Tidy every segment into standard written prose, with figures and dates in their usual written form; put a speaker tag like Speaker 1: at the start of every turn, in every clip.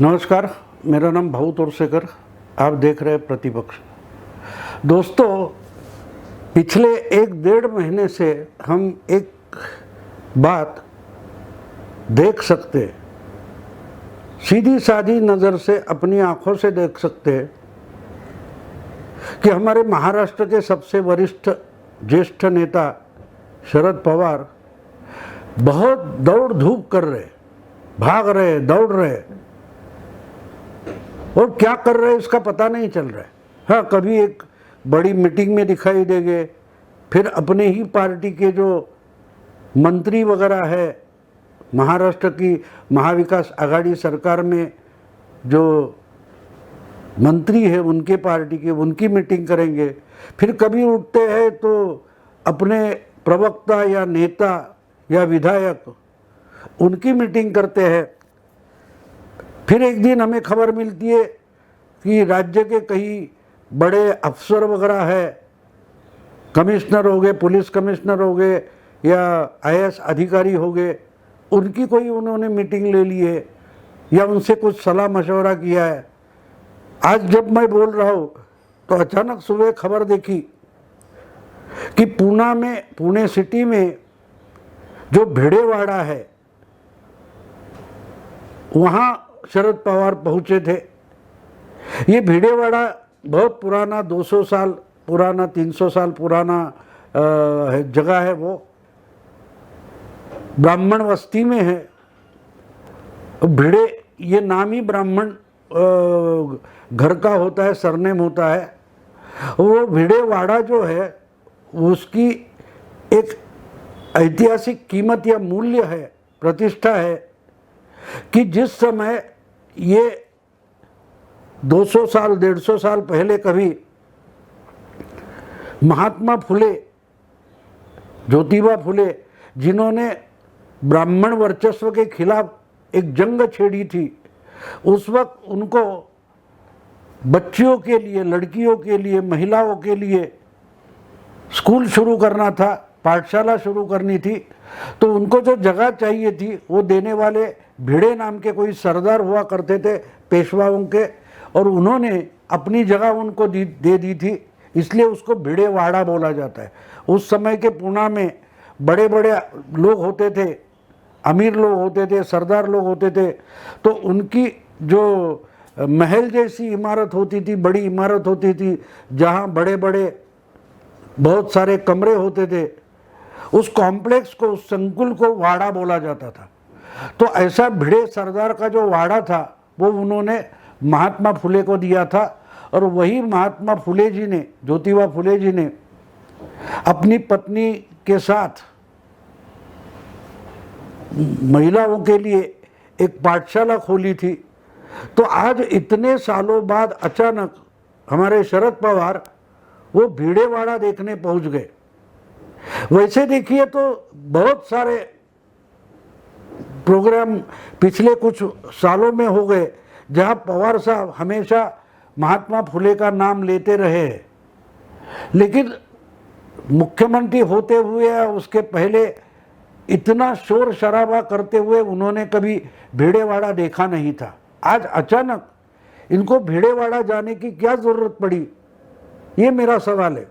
Speaker 1: नमस्कार, मेरा नाम भाऊ तोरसेकर। आप देख रहे हैं प्रतिपक्ष। दोस्तों, पिछले 1-1.5 महीने से हम एक बात देख सकते हैं, सीधी साधी नज़र से अपनी आंखों से देख सकते हैं कि हमारे महाराष्ट्र के सबसे वरिष्ठ ज्येष्ठ नेता शरद पवार बहुत दौड़ धूप कर रहे, भाग रहे, दौड़ रहे और क्या कर रहे हैं इसका पता नहीं चल रहा है। हाँ, कभी एक बड़ी मीटिंग में दिखाई देंगे, फिर अपने ही पार्टी के जो मंत्री वगैरह है, महाराष्ट्र की महाविकास आघाड़ी सरकार में जो मंत्री है उनके पार्टी के, उनकी मीटिंग करेंगे। फिर कभी उठते हैं तो अपने प्रवक्ता या नेता या विधायक उनकी मीटिंग करते हैं। फिर एक दिन हमें खबर मिलती है कि राज्य के कई बड़े अफसर वगैरह है, कमिश्नर हो गए, पुलिस कमिश्नर हो गए या आईएएस अधिकारी हो गए, उनकी कोई उन्होंने मीटिंग ले ली है या उनसे कुछ सलाह मशवरा किया है। आज जब मैं बोल रहा हूँ तो अचानक सुबह खबर देखी कि पुणे सिटी में जो भिड़ेवाड़ा है वहाँ शरद पवार पहुँचे थे। ये भिड़ेवाड़ा बहुत पुराना, 200 साल पुराना, 300 साल पुराना जगह है। वो ब्राह्मण बस्ती में है। भिड़े ये नाम ही ब्राह्मण घर का होता है, सरनेम होता है। वो भिड़ेवाड़ा जो है उसकी एक ऐतिहासिक कीमत या मूल्य है, प्रतिष्ठा है कि जिस समय ये 200 साल 150 साल पहले कभी महात्मा फुले, ज्योतिबा फुले, जिन्होंने ब्राह्मण वर्चस्व के खिलाफ एक जंग छेड़ी थी, उस वक्त उनको बच्चियों के लिए, लड़कियों के लिए, महिलाओं के लिए स्कूल शुरू करना था, पाठशाला शुरू करनी थी, तो उनको जो जगह चाहिए थी वो देने वाले भिड़े नाम के कोई सरदार हुआ करते थे पेशवाओं के, और उन्होंने अपनी जगह उनको दे दी थी, इसलिए उसको भिड़ेवाड़ा बोला जाता है। उस समय के पुणे में बड़े बड़े लोग होते थे, अमीर लोग होते थे, सरदार लोग होते थे, तो उनकी जो महल जैसी इमारत होती थी, बड़ी इमारत होती थी, जहाँ बड़े बड़े बहुत सारे कमरे होते थे, उस कॉम्प्लेक्स को, उस संकुल को वाड़ा बोला जाता था। तो ऐसा भिड़े सरदार का जो वाड़ा था वो उन्होंने महात्मा फुले को दिया था, और वही महात्मा फुले जी ने, ज्योतिबा फुले जी ने अपनी पत्नी के साथ महिलाओं के लिए एक पाठशाला खोली थी। तो आज इतने सालों बाद अचानक हमारे शरद पवार वो भिड़ेवाड़ा देखने पहुंच गए। वैसे देखिए तो बहुत सारे प्रोग्राम पिछले कुछ सालों में हो गए जहां पवार साहब हमेशा महात्मा फुले का नाम लेते रहे, लेकिन मुख्यमंत्री होते हुए या उसके पहले इतना शोर शराबा करते हुए उन्होंने कभी भिड़ेवाड़ा देखा नहीं था। आज अचानक इनको भिड़ेवाड़ा जाने की क्या जरूरत पड़ी, ये मेरा सवाल है।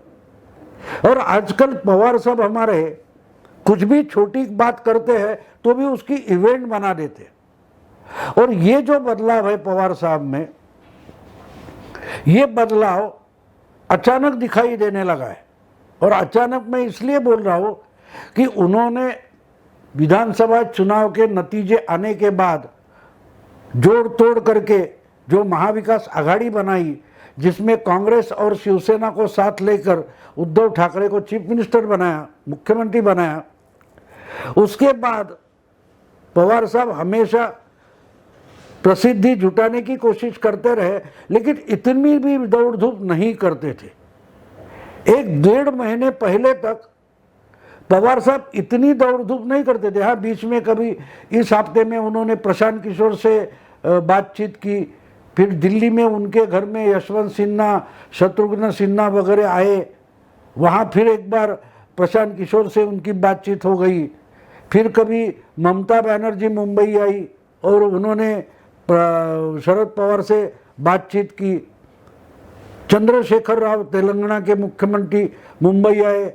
Speaker 1: और आजकल पवार साहब हमारे कुछ भी छोटी बात करते हैं तो भी उसकी इवेंट बना देते। और ये जो बदलाव है पवार साहब में, ये बदलाव अचानक दिखाई देने लगा है। और अचानक मैं इसलिए बोल रहा हूँ कि उन्होंने विधानसभा चुनाव के नतीजे आने के बाद जोड़ तोड़ करके जो महाविकास आघाड़ी बनाई, जिसमें कांग्रेस और शिवसेना को साथ लेकर उद्धव ठाकरे को चीफ मिनिस्टर बनाया, मुख्यमंत्री बनाया, उसके बाद पवार साहब हमेशा प्रसिद्धि जुटाने की कोशिश करते रहे, लेकिन इतनी भी दौड़ धूप नहीं करते थे। 1-1.5 महीने पहले तक पवार साहब इतनी दौड़ धूप नहीं करते थे। हाँ, बीच में कभी इस हफ्ते में उन्होंने प्रशांत किशोर से बातचीत की, फिर दिल्ली में उनके घर में यशवंत सिन्हा, शत्रुघ्न सिन्हा वगैरह आए, वहाँ फिर एक बार प्रशांत किशोर से उनकी बातचीत हो गई। फिर कभी ममता बनर्जी मुंबई आई और उन्होंने शरद पवार से बातचीत की, चंद्रशेखर राव तेलंगाना के मुख्यमंत्री मुंबई आए,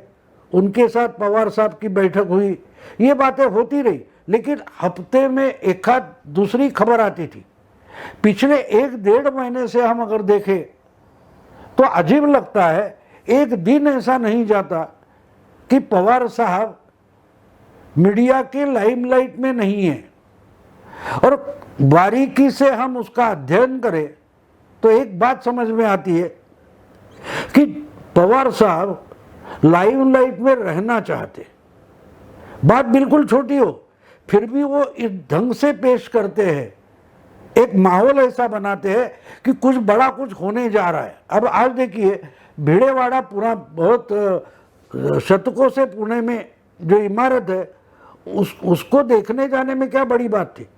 Speaker 1: उनके साथ पवार साहब की बैठक हुई, ये बातें होती रही। लेकिन हफ्ते में एक आध दूसरी खबर आती थी। पिछले 1-1.5 महीने से हम अगर देखें तो अजीब लगता है, एक दिन ऐसा नहीं जाता कि पवार साहब मीडिया के लाइमलाइट में नहीं है। और बारीकी से हम उसका अध्ययन करें तो एक बात समझ में आती है कि पवार साहब लाइमलाइट में रहना चाहते, बात बिल्कुल छोटी हो फिर भी वो इस ढंग से पेश करते हैं, एक माहौल ऐसा बनाते हैं कि कुछ बड़ा कुछ होने जा रहा है। अब आज देखिए, भिड़ेवाड़ा पूरा बहुत शतकों से पुणे में जो इमारत है उसको देखने जाने में क्या बड़ी बात थी।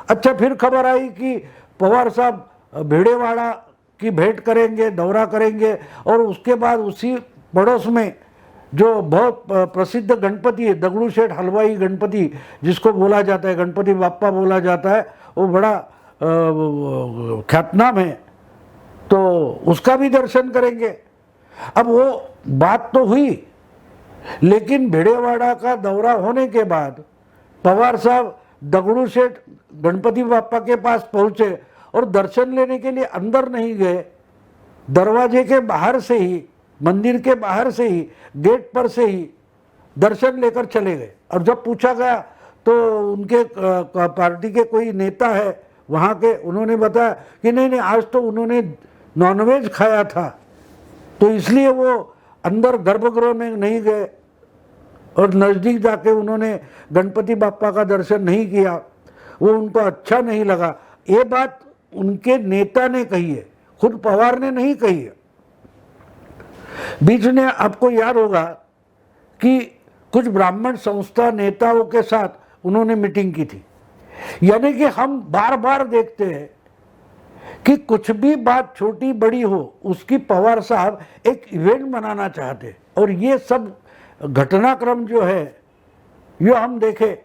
Speaker 1: अच्छा, फिर खबर आई कि पवार साहब भिड़ेवाड़ा की भेंट करेंगे, दौरा करेंगे, और उसके बाद उसी पड़ोस में जो बहुत प्रसिद्ध गणपति है, दगड़ू शेठ हलवाई गणपति जिसको बोला जाता है, गणपति बाप्पा बोला जाता है, वो बड़ा ख्यातनाम है, तो उसका भी दर्शन करेंगे। अब वो बात तो हुई, लेकिन भिड़ेवाड़ा का दौरा होने के बाद पवार साहब दगड़ू शेठ गणपति बाप्पा के पास पहुंचे और दर्शन लेने के लिए अंदर नहीं गए, दरवाजे के बाहर से ही, मंदिर के बाहर से ही, गेट पर से ही दर्शन लेकर चले गए। और जब पूछा गया तो उनके पार्टी के कोई नेता है वहाँ के, उन्होंने बताया कि नहीं, आज तो उन्होंने नॉनवेज खाया था तो इसलिए वो अंदर गर्भगृह में नहीं गए और नज़दीक जाके उन्होंने गणपति बाप्पा का दर्शन नहीं किया, वो उनको अच्छा नहीं लगा। ये बात उनके नेता ने कही है, खुद पवार ने नहीं कही है। बीच में आपको याद होगा कि कुछ ब्राह्मण संस्था नेताओं के साथ उन्होंने मीटिंग की थी। यानी कि हम बार बार देखते हैं कि कुछ भी बात छोटी बड़ी हो उसकी पवार साहब एक इवेंट बनाना चाहते, और ये सब घटनाक्रम जो है ये हम देखें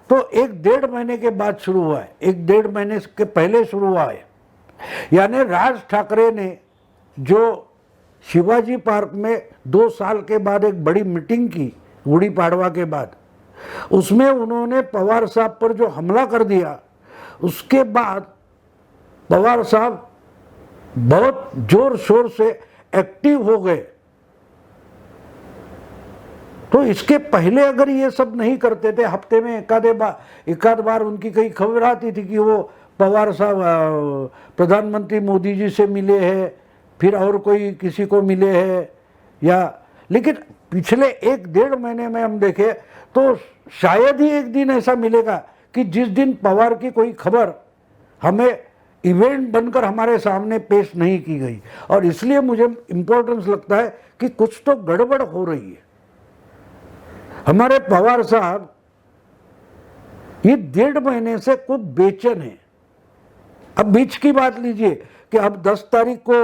Speaker 1: तो 1-1.5 महीने के बाद शुरू हुआ है, 1-1.5 महीने के पहले शुरू हुआ है। यानी राज ठाकरे ने जो शिवाजी पार्क में 2 साल के बाद एक बड़ी मीटिंग की गुड़ी पाड़वा के बाद, उसमें उन्होंने पवार साहब पर जो हमला कर दिया, उसके बाद पवार साहब बहुत जोर शोर से एक्टिव हो गए। तो इसके पहले अगर ये सब नहीं करते थे, हफ्ते में एकाध बार उनकी कई खबर आती थी कि वो पवार साहब प्रधानमंत्री मोदी जी से मिले हैं, फिर और कोई किसी को मिले हैं, या लेकिन पिछले 1-1.5 महीने में हम देखें तो शायद ही एक दिन ऐसा मिलेगा कि जिस दिन पवार की कोई खबर हमें इवेंट बनकर हमारे सामने पेश नहीं की गई। और इसलिए मुझे इम्पोर्टेंस लगता है कि कुछ तो गड़बड़ हो रही है। हमारे पवार साहब ये 1.5 महीने से कुछ बेचैन है। अब बीच की बात लीजिए कि अब 10 तारीख को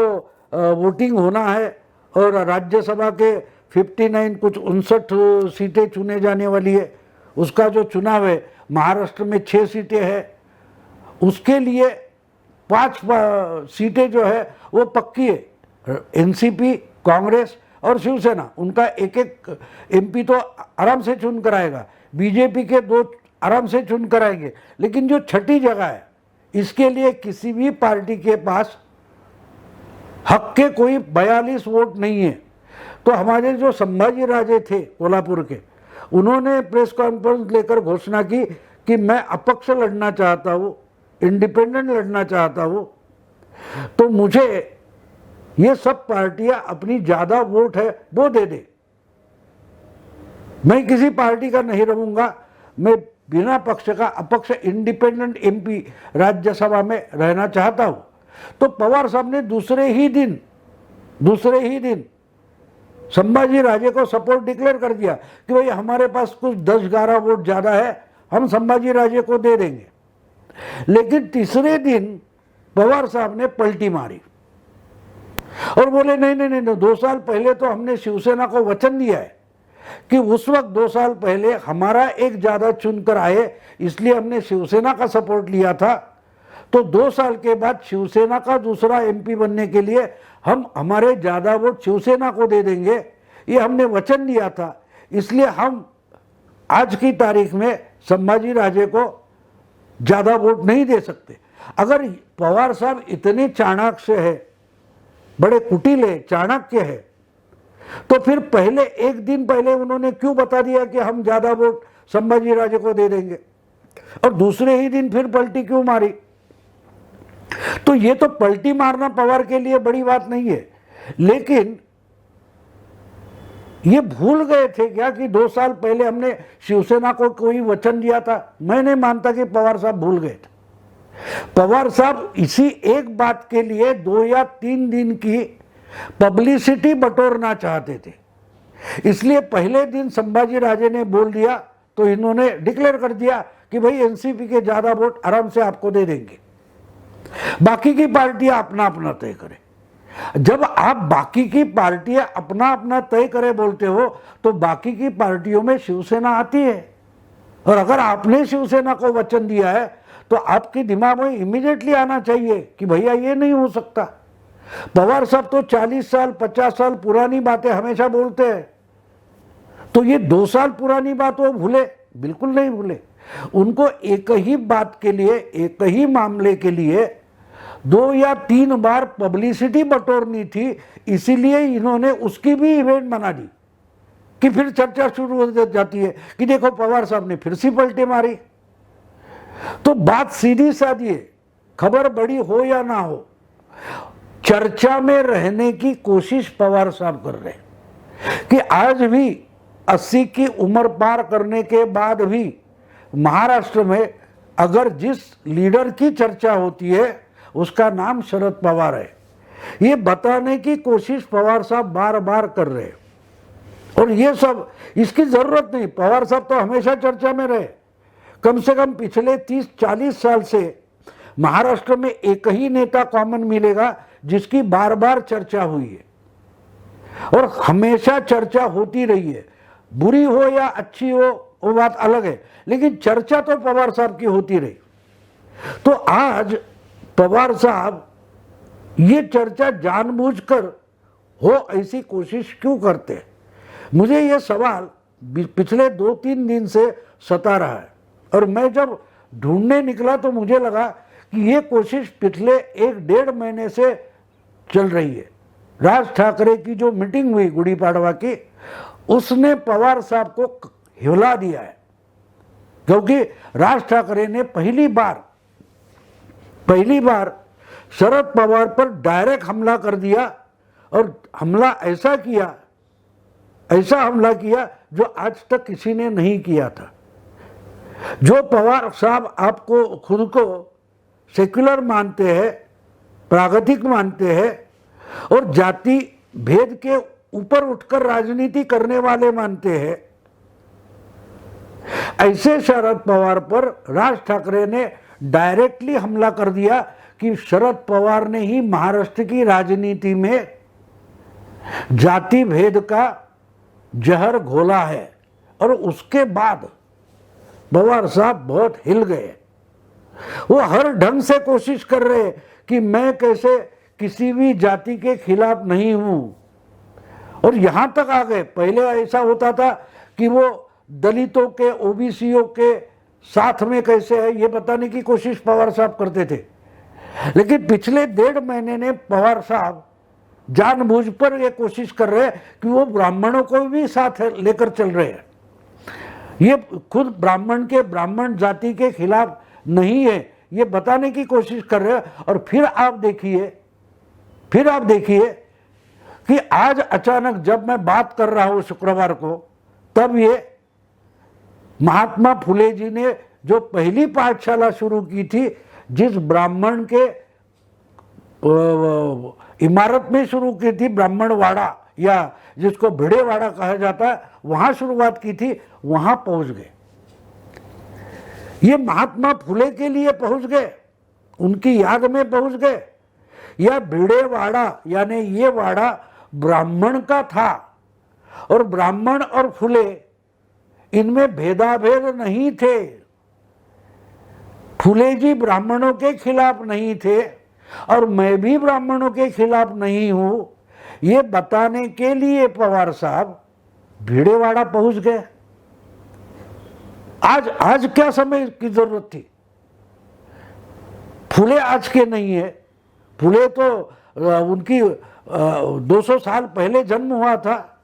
Speaker 1: वोटिंग होना है और राज्यसभा के 59 कुछ 59 सीटें चुने जाने वाली है। उसका जो चुनाव है महाराष्ट्र में 6 सीटें हैं, उसके लिए 5 सीटें जो है वो पक्की है। एनसीपी, कांग्रेस और शिवसेना उनका एक एक एमपी तो आराम से चुन कर आएगा, बीजेपी के 2 आराम से चुन कर आएंगे। लेकिन जो छठी जगह है इसके लिए किसी भी पार्टी के पास हक के कोई 42 वोट नहीं है। तो हमारे जो संभाजी राजे थे कोल्हापुर के, उन्होंने प्रेस कॉन्फ्रेंस लेकर घोषणा की कि मैं अपक्ष लड़ना चाहता हूँ, इंडिपेंडेंट लड़ना चाहता हूँ। तो मुझे ये सब पार्टियां अपनी ज़्यादा वोट है वो दे दे, मैं किसी पार्टी का नहीं रहूँगा, मैं बिना पक्ष का अपक्ष इंडिपेंडेंट एमपी राज्यसभा में रहना चाहता हूँ। तो पवार साहब ने दूसरे ही दिन संभाजी राजे को सपोर्ट डिक्लेयर कर दिया कि भाई हमारे पास कुछ 10-11 वोट ज़्यादा है, हम संभाजी राजे को दे देंगे। लेकिन तीसरे दिन पवार साहब ने पलटी मारी और बोले नहीं, 2 साल पहले तो हमने शिवसेना को वचन दिया है कि उस वक्त 2 साल पहले हमारा एक ज़्यादा चुनकर आए, इसलिए हमने शिवसेना का सपोर्ट लिया था। तो 2 साल के बाद शिवसेना का दूसरा एमपी बनने के लिए हम हमारे ज़्यादा वोट शिवसेना को दे देंगे, ये हमने वचन दिया था। इसलिए हम आज की तारीख में संभाजी राजे को ज़्यादा वोट नहीं दे सकते। अगर पवार साहब इतने चाणक्य है, बड़े कुटिल है, चाणक्य है, तो फिर पहले एक दिन पहले उन्होंने क्यों बता दिया कि हम ज़्यादा वोट संभाजी राजे को दे देंगे, और दूसरे ही दिन फिर पलटी क्यों मारी? तो ये तो पलटी मारना पवार के लिए बड़ी बात नहीं है, लेकिन ये भूल गए थे क्या कि 2 साल पहले हमने शिवसेना को कोई वचन दिया था? मैं नहीं मानता कि पवार साहब भूल गए थे। पवार साहब इसी एक बात के लिए 2 या 3 दिन की पब्लिसिटी बटोरना चाहते थे, इसलिए पहले दिन संभाजी राजे ने बोल दिया तो इन्होंने डिक्लेयर कर दिया कि भाई एनसीपी के ज्यादा वोट आराम से आपको दे देंगे, बाकी की पार्टियां अपना अपना तय करें। जब आप बाकी की पार्टियां अपना अपना तय करें बोलते हो तो बाकी की पार्टियों में शिवसेना आती है, और अगर आपने शिवसेना को वचन दिया है तो आपके दिमाग में इमीडिएटली आना चाहिए कि भैया ये नहीं हो सकता। पवार साहब तो 40 साल 50 साल पुरानी बातें हमेशा बोलते हैं, तो ये 2 साल पुरानी बात वो भूले? बिल्कुल नहीं भूले। उनको एक ही बात के लिए, एक ही मामले के लिए 2 या 3 बार पब्लिसिटी बटोरनी थी, इसीलिए इन्होंने उसकी भी इवेंट बना दी कि फिर चर्चा शुरू हो जाती है कि देखो पवार साहब ने फिर से पलटी मारी। तो बात सीधी सादी है, खबर बड़ी हो या ना हो, चर्चा में रहने की कोशिश पवार साहब कर रहे हैं कि आज भी 80 की उम्र पार करने के बाद भी महाराष्ट्र में अगर जिस लीडर की चर्चा होती है उसका नाम शरद पवार है, ये बताने की कोशिश पवार साहब बार बार कर रहे हैं। और ये सब इसकी जरूरत नहीं, पवार साहब तो हमेशा चर्चा में रहे। कम से कम पिछले 30-40 साल से महाराष्ट्र में एक ही नेता कॉमन मिलेगा जिसकी बार बार चर्चा हुई है, और हमेशा चर्चा होती रही है। बुरी हो या अच्छी हो वो बात अलग है, लेकिन चर्चा तो पवार साहब की होती रही। तो आज पवार साहब ये चर्चा जानबूझकर हो ऐसी कोशिश क्यों करते हैं? मुझे ये सवाल पिछले 2-3 दिन से सता रहा है, और मैं जब ढूंढने निकला तो मुझे लगा कि ये कोशिश पिछले 1-1.5 महीने से चल रही है। राज ठाकरे की जो मीटिंग हुई गुड़ी पाड़वा की, उसने पवार साहब को हिला दिया है, क्योंकि राज ठाकरे ने पहली बार शरद पवार पर डायरेक्ट हमला कर दिया, और हमला ऐसा हमला किया जो आज तक किसी ने नहीं किया था। जो पवार साहब आपको खुद को सेक्युलर मानते हैं, प्रागतिक मानते हैं, और जाति भेद के ऊपर उठकर राजनीति करने वाले मानते हैं, ऐसे शरद पवार पर राज ठाकरे ने डायरेक्टली हमला कर दिया कि शरद पवार ने ही महाराष्ट्र की राजनीति में जाति भेद का जहर घोला है। और उसके बाद पवार साहब बहुत हिल गए। वो हर ढंग से कोशिश कर रहे कि मैं कैसे किसी भी जाति के खिलाफ नहीं हूं, और यहां तक आ गए। पहले ऐसा होता था कि वो दलितों के, ओबीसीओ के साथ में कैसे है ये बताने की कोशिश पवार साहब करते थे, लेकिन पिछले 1.5 महीने ने पवार साहब जानबूझ पर ये कोशिश कर रहे हैं कि वो ब्राह्मणों को भी साथ लेकर चल रहे हैं। ये खुद ब्राह्मण जाति के खिलाफ नहीं है ये बताने की कोशिश कर रहे हैं। और फिर आप देखिए कि आज अचानक जब मैं बात कर रहा हूं शुक्रवार को, तब ये महात्मा फुले जी ने जो पहली पाठशाला शुरू की थी, जिस ब्राह्मण के इमारत में शुरू की थी, ब्राह्मणवाड़ा या जिसको भिड़ेवाड़ा कहा जाता है, वहां शुरुआत की थी, वहां पहुंच गए। ये महात्मा फुले के लिए पहुंच गए, उनकी याद में पहुंच गए। यह भिड़ेवाड़ा यानी ये वाड़ा ब्राह्मण का था, और ब्राह्मण और फुले इनमें भेदाभेद नहीं थे। फुले जी ब्राह्मणों के खिलाफ नहीं थे और मैं भी ब्राह्मणों के खिलाफ नहीं हूं, ये बताने के लिए पवार साहब भिड़ेवाड़ा पहुंच गए। आज क्या समय की जरूरत थी? फुले आज के नहीं है, फुले तो उनकी 200 साल पहले जन्म हुआ था।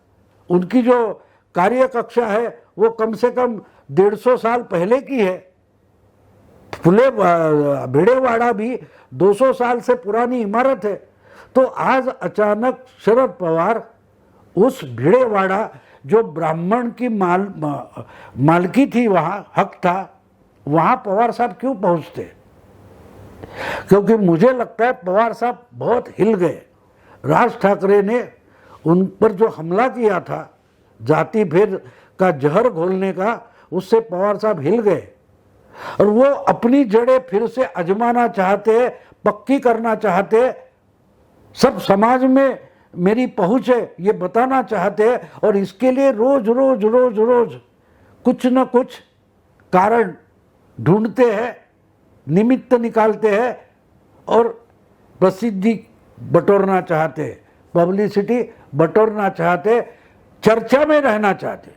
Speaker 1: उनकी जो कार्य कक्षा है वो कम से कम 150 साल पहले की है। फुले भिड़ेवाड़ा भी 200 साल से पुरानी इमारत है। तो आज अचानक शरद पवार उस भिड़ेवाड़ा जो ब्राह्मण की मालकी थी, वहां हक था, वहां पवार साहब क्यों पहुंचते? क्योंकि मुझे लगता है पवार साहब बहुत हिल गए। राज ठाकरे ने उन पर जो हमला किया था, जाति भेद का जहर घोलने का, उससे पवार साहब हिल गए और वो अपनी जड़ें फिर से आजमाना चाहते, पक्की करना चाहते, सब समाज में मेरी पहुंच है ये बताना चाहते हैं। और इसके लिए रोज रोज रोज रोज कुछ न कुछ कारण ढूंढते हैं, निमित्त निकालते हैं और प्रसिद्धि बटोरना चाहते, पब्लिसिटी बटोरना चाहते, चर्चा में रहना चाहते।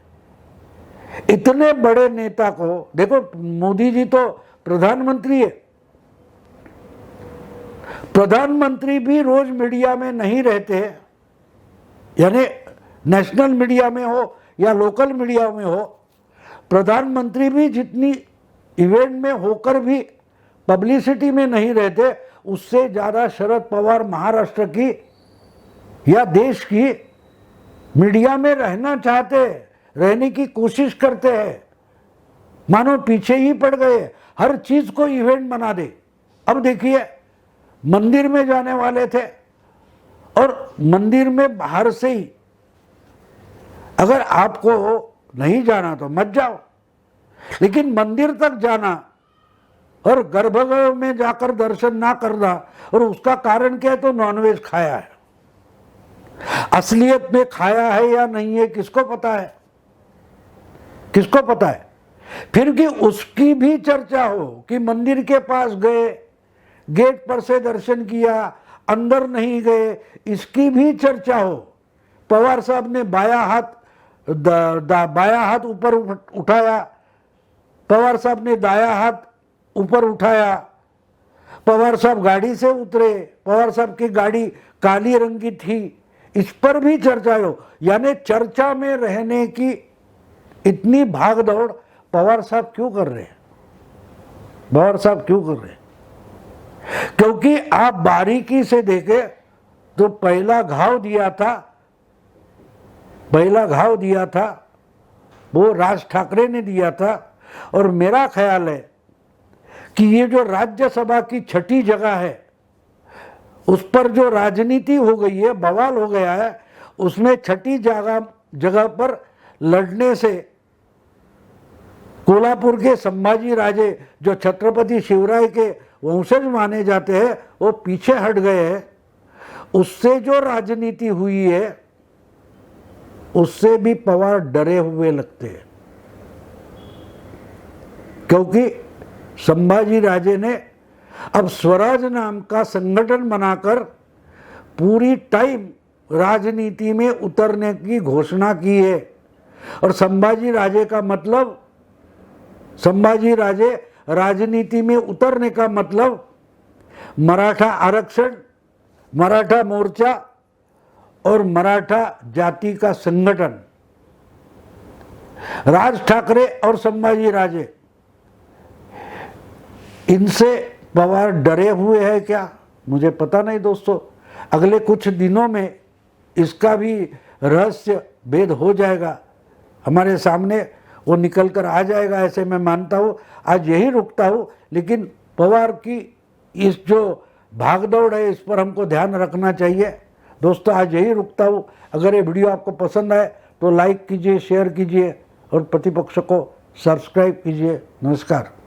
Speaker 1: इतने बड़े नेता को देखो, मोदी जी तो प्रधानमंत्री है, प्रधानमंत्री भी रोज मीडिया में नहीं रहते, यानी नेशनल मीडिया में हो या लोकल मीडिया में हो। प्रधानमंत्री भी जितनी इवेंट में होकर भी पब्लिसिटी में नहीं रहते, उससे ज़्यादा शरद पवार महाराष्ट्र की या देश की मीडिया में रहना चाहते, रहने की कोशिश करते हैं। मानो पीछे ही पड़ गए, हर चीज़ को इवेंट बना दे। अब देखिए, मंदिर में जाने वाले थे और मंदिर में बाहर से ही, अगर आपको नहीं जाना तो मत जाओ, लेकिन मंदिर तक जाना और गर्भगृह में जाकर दर्शन ना करना, और उसका कारण क्या है? तो नॉनवेज खाया है। असलियत में खाया है या नहीं है किसको पता है? किसको पता है? फिर कि उसकी भी चर्चा हो कि मंदिर के पास गए, गेट पर से दर्शन किया, अंदर नहीं गए, इसकी भी चर्चा हो। पवार साहब ने बाया हाथ ऊपर उठाया, पवार साहब ने दाया हाथ ऊपर उठाया, पवार साहब गाड़ी से उतरे, पवार साहब की गाड़ी काली रंग की थी, इस पर भी चर्चा हो। यानी चर्चा में रहने की इतनी भाग दौड़ पवार साहब क्यों कर रहे हैं? पवार साहब क्यों कर रहे हैं? क्योंकि आप बारीकी से देखें तो पहला घाव दिया था वो राज ठाकरे ने दिया था। और मेरा ख्याल है कि ये जो राज्यसभा की 6ठी जगह है, उस पर जो राजनीति हो गई है, बवाल हो गया है, उसमें 6ठी जगह पर लड़ने से कोल्हापुर के संभाजी राजे, जो छत्रपति शिवराय के वंशज माने जाते हैं, वो पीछे हट गए हैं। उससे जो राजनीति हुई है, उससे भी पवार डरे हुए लगते हैं, क्योंकि संभाजी राजे ने अब स्वराज नाम का संगठन बनाकर पूरी टाइम राजनीति में उतरने की घोषणा की है। और संभाजी राजे राजनीति में उतरने का मतलब मराठा आरक्षण, मराठा मोर्चा और मराठा जाति का संगठन। राज ठाकरे और संभाजी राजे, इनसे पवार डरे हुए हैं क्या? मुझे पता नहीं दोस्तों। अगले कुछ दिनों में इसका भी रहस्य भेद हो जाएगा, हमारे सामने वो निकल कर आ जाएगा, ऐसे मैं मानता हूँ। आज यही रुकता हूँ, लेकिन पवार की इस जो भागदौड़ है, इस पर हमको ध्यान रखना चाहिए। दोस्तों, आज यही रुकता हूँ। अगर ये वीडियो आपको पसंद आए तो लाइक कीजिए, शेयर कीजिए और प्रतिपक्ष को सब्सक्राइब कीजिए। नमस्कार।